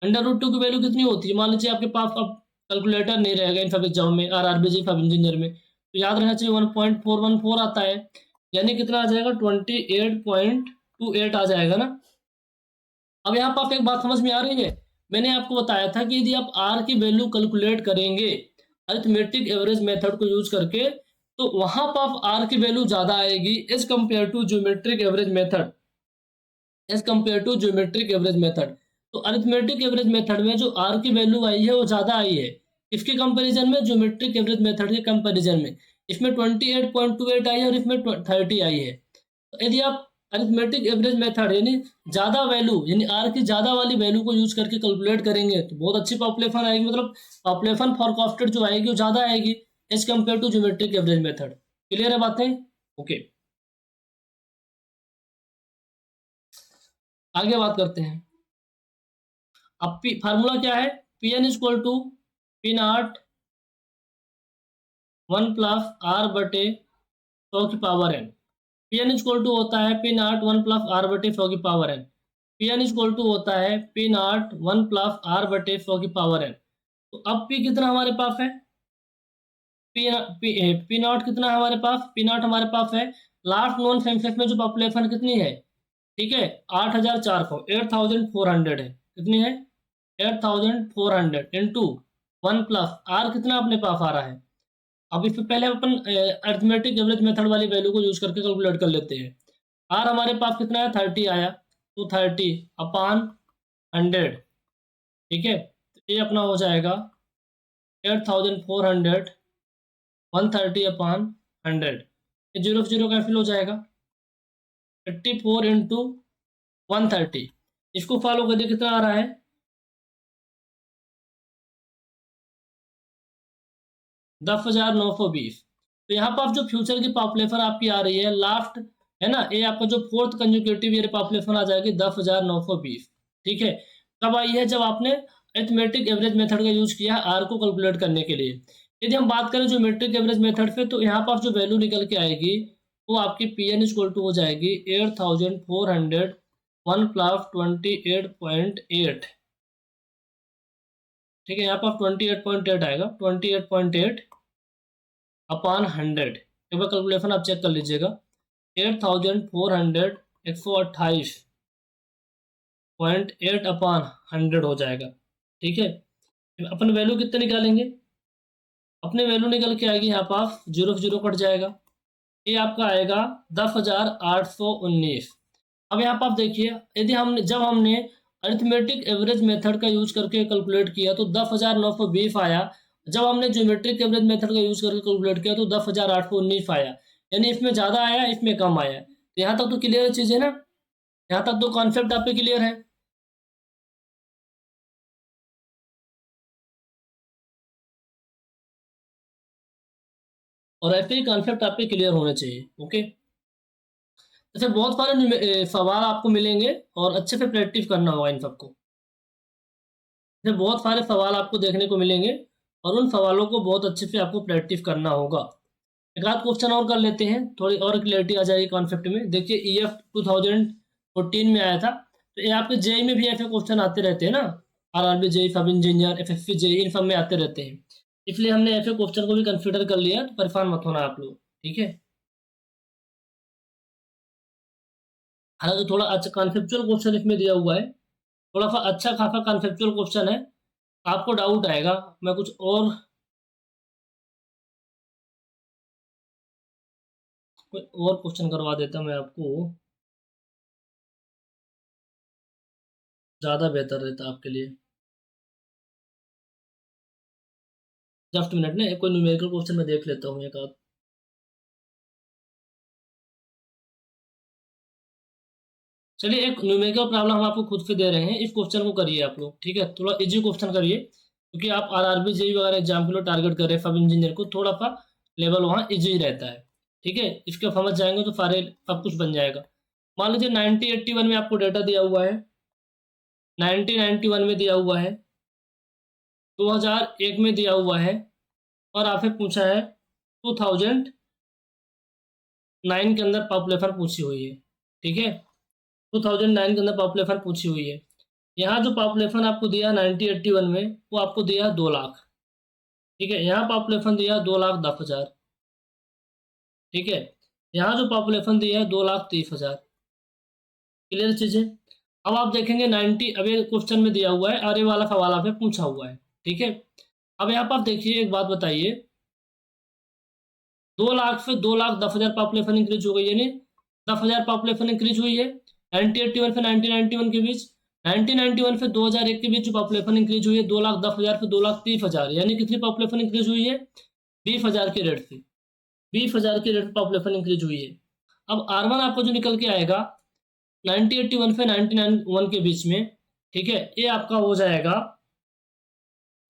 √2 की वैल्यू कितनी होती है, मान लीजिए आपके पास अब कैलकुलेटर नहीं रहेगा इन सब एग्जाम में, RRBG सब इंजीनियर में, तो याद रहना चाहिए 1.414 आता है, यानी कितना आ जाएगा, 28.28 आ जाएगा ना। अब यहाँ पर आप एक बात समझ में आ रही है, मैंने आपको बताया था कि यदि आप आर की वैल्यू कैलकुलेट करेंगे अरिथमेटिक एवरेज मेथड को यूज करके, तो वहां पर आप आर की वैल्यू ज्यादा आएगी as compare to geometric average method, as compare to geometric average method. तो अरिथमेटिक एवरेज मेथड में जो आर की वैल्यू आई है वो ज्यादा आई है, इसके कंपैरिजन में, ज्योमेट्रिक एवरेज मेथड के कंपैरिजन में। इसमें 28.28 आई है और इसमें 30 आई है। तो यदि आप अरिथमेटिक एवरेज मेथड यानी ज्यादा वैल्यू, यानी आर की ज्यादा वाली वैल्यू को यूज करके कैलकुलेट करेंगे तो बहुत अच्छी पॉपुलेशन आएगी, मतलब पॉपुलेशन फोरकास्टेड जो आएगी वो ज्यादा आएगी as compare to geometric average method. Clear है बातें, ओके। आगे बात करते हैं। अब फार्मूला क्या है, P N equal to P naught 1 + R/100 P N equal to होता है P naught 1 + R/100 P N equal to होता है पी नॉट 1 + R/100। तो अब पी कितना हमारे पास है, पी पी पी नॉट कितना है हमारे पास, पी नॉट हमारे पास है लास्ट नॉन सेंसस में जो पॉपुलेशन कितनी है, ठीक है, 8,400, 8,400 है, कितनी है, 8,400 इंटू 1 + R कितना अपने पास आ रहा है। अब इससे पहले अपन अरिथमेटिक एवरेज मेथड वाली वैल्यू को यूज करके कैलकुलेट कर लेते हैं। आर हमारे पास कितना है, 30 आया, तो 30/100, ठीक है, तो ये अपना हो जाएगा 8,400, 130/100, ये जीरो से जीरो कैंसिल हो जाएगा, 34 × 130, इसको फॉलो करिए कितना आ रहा है, 10,920। तो यहाँ पर आप जो फ्यूचर की पॉपुलेशन आपकी आ रही है लास्ट, है ना, ये आपका जो फोर्थ कंजुकेटिव ईयर पॉपुलेशन आ जाएगी 10,920, ठीक है। कब आई है, जब आपने अरिथमेटिक एवरेज मेथड का यूज किया है आर को कैलकुलेट करने के लिए। यदि हम बात करें ज्योमेट्रिक एवरेज मेथड पे, तो यहाँ पर जो वैल्यू निकल के आएगी वो आपकी पी एन इक्वल टू हो जाएगी 8,400, 1 + 28.8, ठीक है, यहाँ पर 28.8 आएगा, 28.8/100। एक बार कैलकुलेशन आप चेक कर लीजिएगा, 8,400, 128/100 हो जाएगा, ठीक है। अपन वैल्यू कितने निकालेंगे, अपने वैल्यू निकल के आएगी यहाँ पास, जीरो से जीरो कट जाएगा, ये आपका आएगा 10,819। अब यहाँ पर आप देखिए, यदि हमने जब हमने अरिथमेटिक एवरेज मेथड का यूज करके कैलकुलेट किया तो 10,920 आया, जब हमने ज्योमेट्रिक एवरेज मेथड का यूज करके कैलकुलेट किया तो 10,819 आया, यानी इसमें ज़्यादा आया इसमें कम आया। तो यहाँ तक तो क्लियर चीज़ है ना, यहाँ तक तो कॉन्सेप्ट आपके क्लियर है। और ऐसे कॉन्सेप्ट आपके क्लियर होने चाहिए। ओके, तो फिर बहुत सारे सवाल आपको मिलेंगे और अच्छे से प्रैक्टिस करना होगा इन सबको। फिर बहुत सारे सवाल आपको देखने को मिलेंगे और उन सवालों को बहुत अच्छे से आपको प्रैक्टिस करना होगा। एक आध क्वेश्चन और कर लेते हैं, थोड़ी और क्लियरिटी आ जाएगी कॉन्सेप्ट में। देखिए EF 2014 में आया था, तो ये आपके जेई में भी ऐसे क्वेश्चन आते रहते हैं ना, RRB जेई, सब इंजीनियर, FSC जेई, इन सब में आते रहते हैं। इसलिए हमने ऐसे क्वेश्चन को भी कंसिडर कर लिया, तो परेशान मत होना आप लोग, ठीक है। हालांकि थोड़ा अच्छा कॉन्सेप्चुअल क्वेश्चन इसमें दिया हुआ है, थोड़ा सा अच्छा खासा कॉन्सेप्चुअल क्वेश्चन है। आपको डाउट आएगा, मैं कुछ और कोई और क्वेश्चन करवा देता मैं आपको, ज़्यादा बेहतर रहता आपके लिए। जस्ट मिनट में कोई न्यूमेरिकल क्वेश्चन मैं देख लेता हूँ एक आध। चलिए एक न्यूमेरिकल प्रॉब्लम हम आपको खुद से दे रहे हैं, इस क्वेश्चन को करिए आप लोग, ठीक है। थोड़ा इजी क्वेश्चन करिए, क्योंकि आप RRB जेई वगैरह एग्जाम के लिए टारगेट कर रहे हैं, सब इंजीनियर को थोड़ा सा लेवल वहाँ इजी रहता है, ठीक है। इसके समझ जाएंगे तो सारे सब कुछ बन जाएगा। मान लीजिए 1981 में आपको डेटा दिया हुआ है, 1991 में दिया हुआ है, 2001 में दिया हुआ है, और आपसे पूछा है 2009 के अंदर पॉपुलेशन पूछी हुई है, ठीक है। 2009 के अंदर पॉपुलेशन पूछी हुई है। यहाँ जो पॉपुलेशन आपको दिया 1981 में, वो आपको दिया 2 लाख, ठीक है। यहाँ पॉपुलेशन दिया 2,10,000, ठीक है। यहाँ जो पॉपुलेशन दिया है 2,30,000। क्लियर चीज़ें। अब आप देखेंगे 90, अब ये क्वेश्चन में दिया हुआ है और ये वाला सवाल आपसे पूछा हुआ है, ठीक है। अब यहाँ पर आप देखिए, एक बात बताइए, 2 लाख से 2,10,000 पॉपुलेशन इंक्रीज हो गई, यानी 10,000 पॉपुलेशन इंक्रीज हुई है 1981 से 1991 के बीच। 1991 से 2001 के बीच जो पॉपुलेशन इंक्रीज हुई है 2,10,000 से 2,30,000, यानी कितनी पॉपुलेशन इंक्रीज हुई है? 20,000 के रेट से, 20,000 के रेट से पॉपुलेशन इंक्रीज हुई है। अब R1 आपको जो निकल के आएगा 1981 से 1991 के बीच में, ठीक है, ये आपका हो जाएगा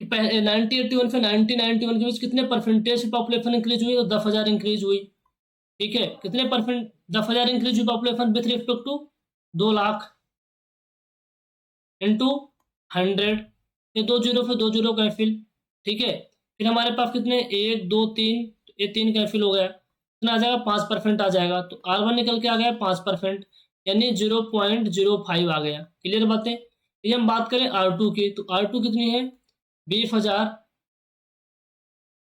1981 से 1991 के बीच कितने परसेंटेज पॉपुलेशन इंक्रीज हुई? तो 10,000 इंक्रीज हुई, ठीक है। कितने परसेंट? 10,000 इंक्रीज हुई population with respect to 2 lakh into 100, ये 2 जीरो से 2 जीरो कैंसिल, ठीक है। फिर हमारे पास कितने? 1 2 3, ये 3 कैंसिल हो गया, कितना आ जाएगा? 5% आ जाएगा। तो R1 निकल के आ गया 5%, यानी 0.05 आ गया। क्लियर बातें। ये हम बात करें R2 की, तो R2 कितनी है? 20,000।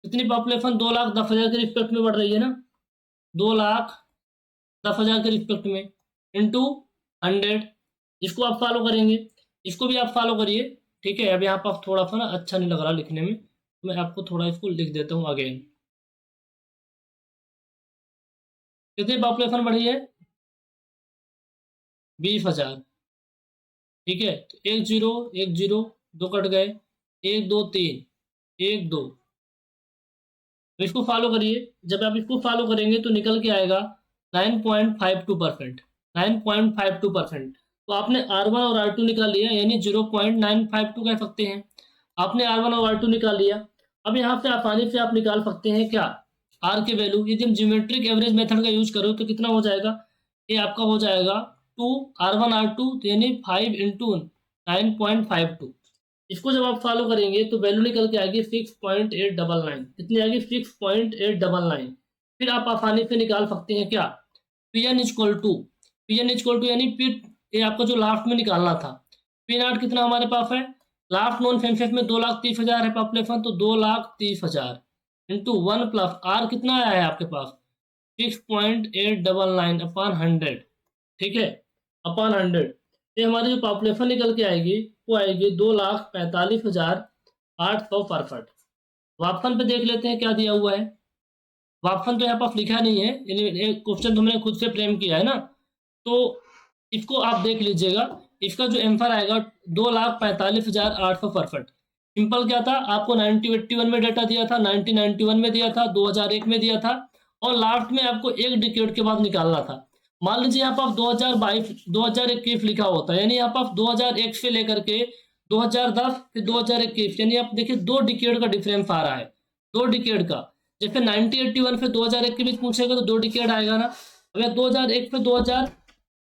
कितनी पॉपुलेशन? 2,10,000 के रिस्पेक्ट में बढ़ रही है ना, 2,10,000 के रिस्पेक्ट में, इंटू 100। इसको आप फॉलो करेंगे, इसको भी आप फॉलो करिए, ठीक है। अब यहाँ पर थोड़ा सा ना अच्छा नहीं लग रहा लिखने में, तो मैं आपको थोड़ा इसको लिख देता हूँ अगेन। कितनी पॉपुलेशन बढ़ी है? 20,000, ठीक है। तो 1 0 1 0, 2 कट गए, 1 2 3, 1 2। तो इसको फॉलो करिए, जब आप इसको फॉलो करेंगे तो निकल के आएगा 9.52%, 9.52%। तो आपने R1 और R2 निकाल लिया, यानी 0.952 कह सकते हैं। आपने R1 और R2 निकाल लिया। अब यहाँ से आसानी से आप निकाल सकते हैं क्या? R के वैल्यू। यदि हम ज्योमेट्रिक एवरेज मेथड का यूज करो तो कितना हो जाएगा? ये आपका हो जाएगा 2 R1 R2, यानी 5 इंटू 9.52। इसको जब आप फॉलो करेंगे तो वैल्यू निकल के आएगी 6.899। कितनी आएगी? 6.899। फिर आप आसानी से निकाल सकते हैं क्या? Pn इक्वल टू यानी पी, ये आपको जो लास्ट में निकालना था, P0 कितना हमारे पास है? लास्ट नॉन सेंसस में 2,30,000 है पॉपुलेशन, तो 2,30,000 इंटू 1 प्लस आर कितना आया है आपके पास? 6.899 अपॉन 100, ठीक है, अपॉन 100। ये हमारी जो पॉपुलेशन निकल के आएगी वो आएगी 2,45,867। वापसन पे देख लेते हैं क्या दिया हुआ है। वापसन तो यहाँ पर लिखा नहीं है, क्वेश्चन तो मैंने खुद से फ्रेम किया है ना, तो इसको आप देख लीजिएगा। इसका जो आंसर आएगा 2,45,867। सिंपल क्या था, आपको 1981 में डाटा दिया था, 1991 में दिया था, 2001 में दिया था, और लास्ट में आपको एक डिकेड के बाद निकालना था। मान लीजिए यहाँ पर 2022 2021 लिखा होता है, यानी यहाँ पर 2001 से लेकर के 2010 फिर 2021, यानी आप देखिए 2 डिकेड का डिफरेंस आ रहा है, 2 डिकेड का। जैसे 1981 से 2001 के बीच पूछेगा तो 2 डिकेड आएगा ना। अब या 2001 से 2000,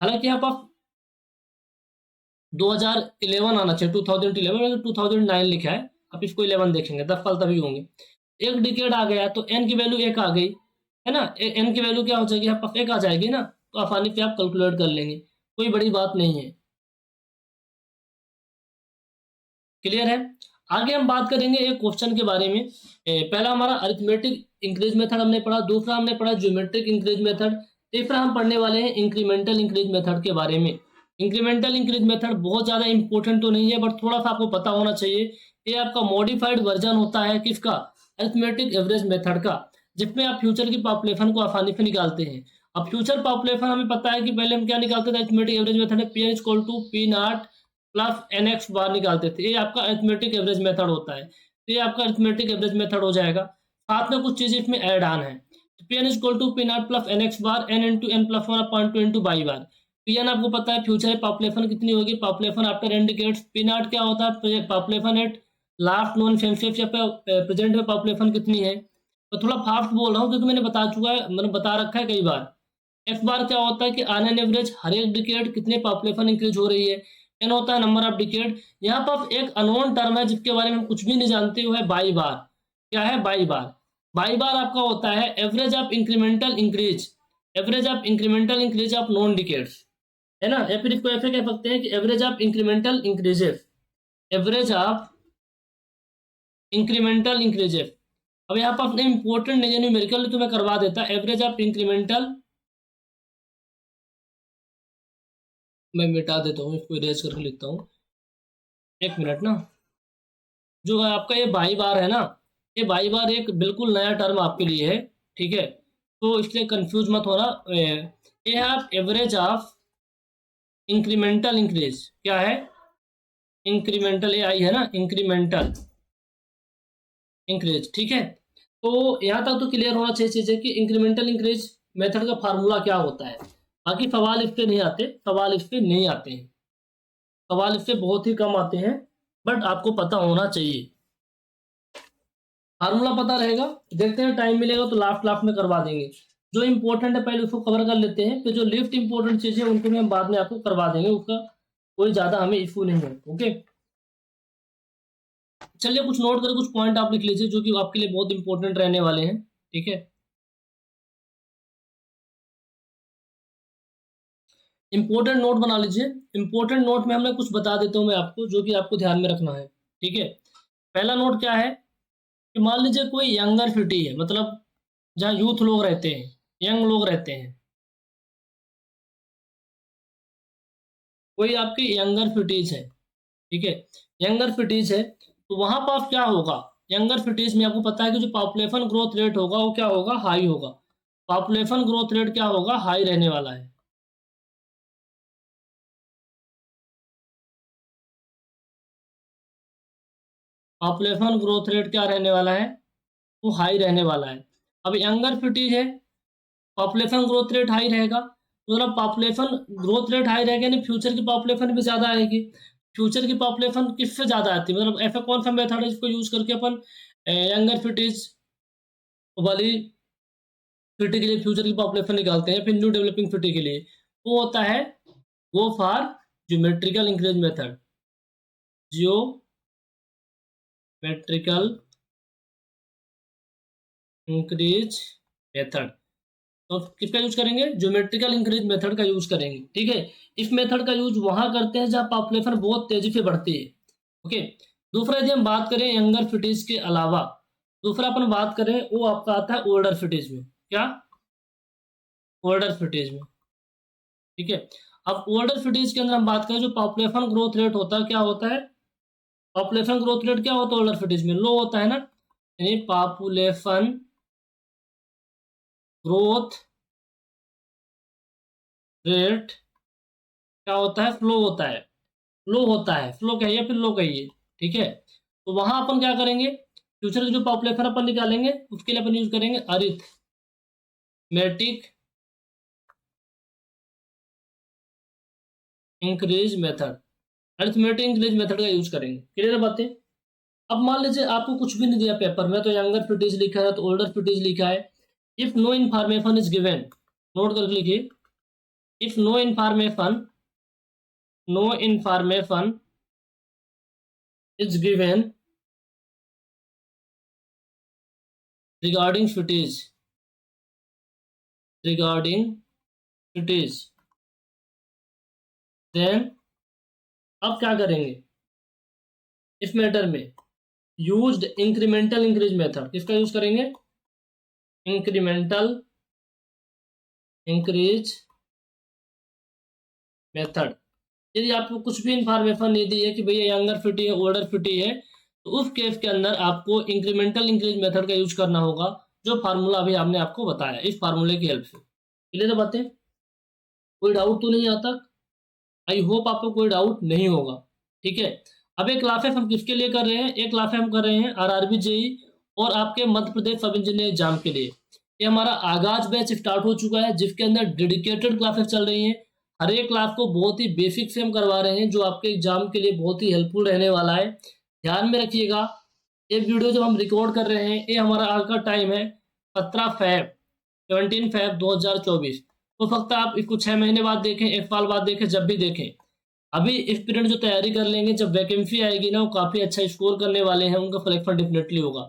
हालांकि यहाँ पर 2011 आना चाहिए, 2011, 2009 लिखा है, आप इसको 11 देखेंगे, 10 साल तभी होंगे। एक डिकेड आ गया तो एन की वैल्यू 1 आ गई, है ना, एन की वैल्यू क्या हो जाएगी, यहाँ पर 1 आ जाएगी ना, तो आसानी से आप कैलकुलेट कर लेंगे, कोई बड़ी बात नहीं है। क्लियर है। आगे हम बात करेंगे एक क्वेश्चन के बारे में। पहला हमारा अरिथमेटिक इंक्रीज मेथड हमने पढ़ा, दूसरा हमने पढ़ा ज्योमेट्रिक इंक्रीज मेथड, तीसरा हम पढ़ने वाले हैं इंक्रीमेंटल इंक्रीज मेथड के बारे में। इंक्रीमेंटल इंक्रीज मेथड बहुत ज़्यादा इंपॉर्टेंट तो नहीं है, बट थोड़ा सा आपको पता होना चाहिए। ये आपका मॉडिफाइड वर्जन होता है किसका, अरिथमेटिक एवरेज मेथड का, जिसमें आप फ्यूचर की पॉपुलेशन को आसानी से निकालते हैं। अब फ्यूचर पॉपुलेशन हमें पता है कि पहले हम क्या निकालते थे, अरिथमेटिक एवरेज मेथड में P N equal to P naught plus N x bar निकालते थे। ये आपका अरिथमेटिक एवरेज मेथड होता है, तो ये आपका अरिथमेटिक एवरेज मेथड हो जाएगा। साथ में कुछ चीजें इसमें ऐड ऑन है, तो P N equal to P naught plus N x bar n into n plus one upon two into y bar. P n आपको पता है फ्यूचर पॉपुलेशन कितनी होगी, population after n decades. P naught क्या होता है, population at last known census या present में पॉपुलेशन कितनी है। तो थोड़ा फास्ट बोल रहा हूँ क्योंकि मैंने बता चुका है, मैंने बता रखा है कई बार। एक्स बार क्या होता है कि ऑन एन एवरेज हर एक डिकेड कितने पॉपुलेशन इंक्रीज हो रही है। एन होता है नंबर ऑफ डिकेड। यहाँ पर एक अननोन टर्म है जिसके बारे में हम कुछ भी नहीं जानते, वो है बाई बार। क्या है बाई बार, बाई बार आपका होता है average of incremental increase, average of incremental increase of non decades, है ना, या फिर इसको ऐसे कह सकते हैं कि average of incremental increases, average of incremental increases. अब यहाँ पर अपने इंपॉर्टेंट नहीं है, न्यूमेरिकल तो मैं करवा देता, एवरेज ऑफ इंक्रीमेंटल, मैं मिटा देता हूँ इसको, इरेज करके लिखता हूँ, एक मिनट ना। जो है आपका ये बाई बार है ना, ये बाई बार एक बिल्कुल नया टर्म आपके लिए है, ठीक है, तो इसलिए कंफ्यूज मत होना। ये है आप एवरेज ऑफ इंक्रीमेंटल इंक्रीज, क्या है, इंक्रीमेंटल, ये आई है ना इंक्रीमेंटल इंक्रीज, ठीक है। तो यहाँ तक तो क्लियर होना चाहिए चीज़ है कि इंक्रीमेंटल इंक्रीज मेथड का फार्मूला क्या होता है। बाकी सवाल इस पे नहीं आते, सवाल इस पे नहीं आते हैं, सवाल इससे बहुत ही कम आते हैं, बट आपको पता होना चाहिए। फार्मूला पता रहेगा, देखते हैं टाइम मिलेगा तो लास्ट लास्ट में करवा देंगे। जो इंपॉर्टेंट है पहले उसको कवर कर लेते हैं, फिर जो लिस्ट इंपॉर्टेंट चीजें उनको भी हम बाद में आपको करवा देंगे, उसका कोई ज्यादा हमें इशू नहीं है। ओके, चलिए कुछ नोट करें, कुछ पॉइंट आप लिख लीजिए जो कि आपके लिए बहुत इंपॉर्टेंट रहने वाले हैं, ठीक है। इंपॉर्टेंट नोट बना लीजिए। इंपॉर्टेंट नोट में हमने कुछ बता देता हूँ मैं आपको, जो कि आपको ध्यान में रखना है, ठीक है। पहला नोट क्या है कि मान लीजिए कोई यंगर सिटी है, मतलब जहाँ यूथ लोग रहते हैं, यंग लोग रहते हैं, कोई आपके यंगर सिटीज है, ठीक है, यंगर सिटीज है, तो वहां पर क्या होगा, यंगर सिटीज में आपको पता है कि जो पॉपुलेशन ग्रोथ रेट होगा वो क्या होगा, हाई होगा। पॉपुलेशन ग्रोथ रेट क्या होगा, हाई रहने वाला है। पॉपुलेशन ग्रोथ रेट क्या रहने वाला है, वो हाई रहने वाला है। अब यंगर सिटीज है, पॉपुलेशन ग्रोथ रेट हाई रहेगा, तो मतलब पॉपुलेशन ग्रोथ रेट हाई रहेगा यानी फ्यूचर की पॉपुलेशन भी ज़्यादा आएगी। फ्यूचर की पॉपुलेशन किससे ज़्यादा आती है, मतलब ऐसा कौन सा मेथड है जिसको यूज़ करके अपन यंगर सिटीज वाली सिटी के लिए फ्यूचर की पॉपुलेशन निकालते हैं, फिर न्यू डेवलपिंग सिटी के लिए, वो होता है go for geometrical increase method, geometrical increase method. तो किसका यूज करेंगे, ज्योमेट्रिकल इंक्रीज मेथड का यूज करेंगे, ठीक है। इस मेथड का यूज वहां करते हैं जहां पॉपुलेशन बहुत तेजी से बढ़ती है। ओके, दूसरा यदि हम बात करें यंगर सिटीज के अलावा, दूसरा अपन बात करें वो आपका आता है ओल्डर सिटीज में, क्या, ओल्डर सिटीज में, ठीक है। अब ओल्डर सिटीज के अंदर हम बात करें जो पॉपुलेशन ग्रोथ रेट होता है, क्या होता है, पॉपुलेशन ग्रोथ रेट क्या होता है ओल्डर सिटीज में, लो होता है ना, यानी पॉपुलेशन ग्रोथ रेट क्या होता है, फ्लो होता है, फ्लो होता है, फ्लो कहिए फिर लो कहिए, ठीक है। तो वहां अपन क्या करेंगे, फ्यूचर की जो पॉपुलेशन अपन निकालेंगे उसके लिए अपन यूज करेंगे arithmetic increase method, arithmetic increase method का यूज करेंगे। क्लियर है बातें। अब मान लीजिए आपको कुछ भी नहीं दिया पेपर में, तो यंगर फिट इज लिखा है तो ओल्डर फिट इज लिखा है। If no information is given, note करके लिखिए, if no information is given regarding फिटेज, देन अब क्या करेंगे इस मैटर में, यूज्ड इंक्रीमेंटल इंक्रीज मेथड। किसका यूज करेंगे? Incremental increase method. यदि आपको कुछ भी इंफॉर्मेशन नहीं दी है कि भैया यंगर फिटी है ओल्डर फिटी है, तो उस केस के अंदर आपको इंक्रीमेंटल इंक्रीज मेथड का यूज करना होगा, जो फार्मूला अभी हमने आपको बताया, इस फार्मूले की हेल्प से। क्लियर है बातें? कोई डाउट तो नहीं आता? आई होप आपको कोई डाउट नहीं होगा। ठीक है, अब एक क्लासेस हम किसके लिए कर रहे हैं? एक क्लासेस हम कर रहे हैं आरआरबी जेई और आपके मध्य प्रदेश सब इंजीनियर एग्जाम के लिए। ये हमारा आगाज बैच स्टार्ट हो चुका है, जिसके अंदर डेडिकेटेड क्लासेस चल रही हैं। हर एक क्लास को बहुत ही बेसिक से हम करवा रहे हैं, जो आपके एग्जाम के लिए बहुत ही हेल्पफुल रहने वाला है। ध्यान में रखिएगा, ये वीडियो जब हम रिकॉर्ड कर रहे हैं, ये हमारा आज का टाइम है 17 फेब 2024। हो सकता है आप इसको 6 महीने बाद देखें, 1 साल बाद देखें, जब भी देखें। अभी इस पीरियड जो तैयारी कर लेंगे, जब वैकेंसी आएगी ना, वो काफ़ी अच्छा स्कोर करने वाले हैं, उनका सिलेक्शन डेफिनेटली होगा।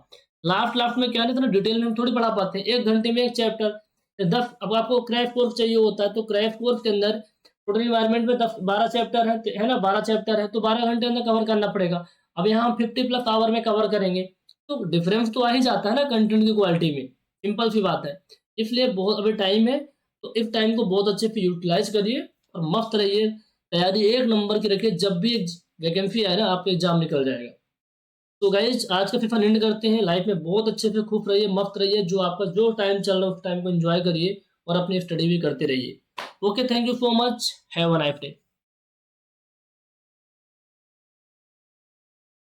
लास्ट में क्या नहीं, इतना डिटेल में हम थोड़ी पढ़ा पाते हैं। 1 घंटे में एक चैप्टर 10, अब आपको क्रैश कोर्स चाहिए होता है, तो क्रैश कोर्स के अंदर टोटल इन्वायरमेंट में 12 चैप्टर है ना, 12 चैप्टर है, तो 12 घंटे अंदर कवर करना पड़ेगा। अब यहाँ हम 50+ आवर में कवर करेंगे, तो डिफरेंस तो आ ही जाता है ना कंटेंट की क्वालिटी में, सिंपल सी बात है। इसलिए बहुत अभी टाइम है, तो इस टाइम को बहुत अच्छे से यूटिलाइज करिए और मस्त रहिए, तैयारी 1 नंबर की रखिए, जब भी वैकेंसी आए ना आपका एग्जाम निकल जाएगा। तो गाइज आज का फीफा एंड करते हैं। लाइफ में बहुत अच्छे से खुश रहिए, मस्त रहिए, जो आपका जो टाइम चल रहा है उस टाइम को एंजॉय करिए और अपनी स्टडी भी करते रहिए। Okay, thank you so much, have a nice day.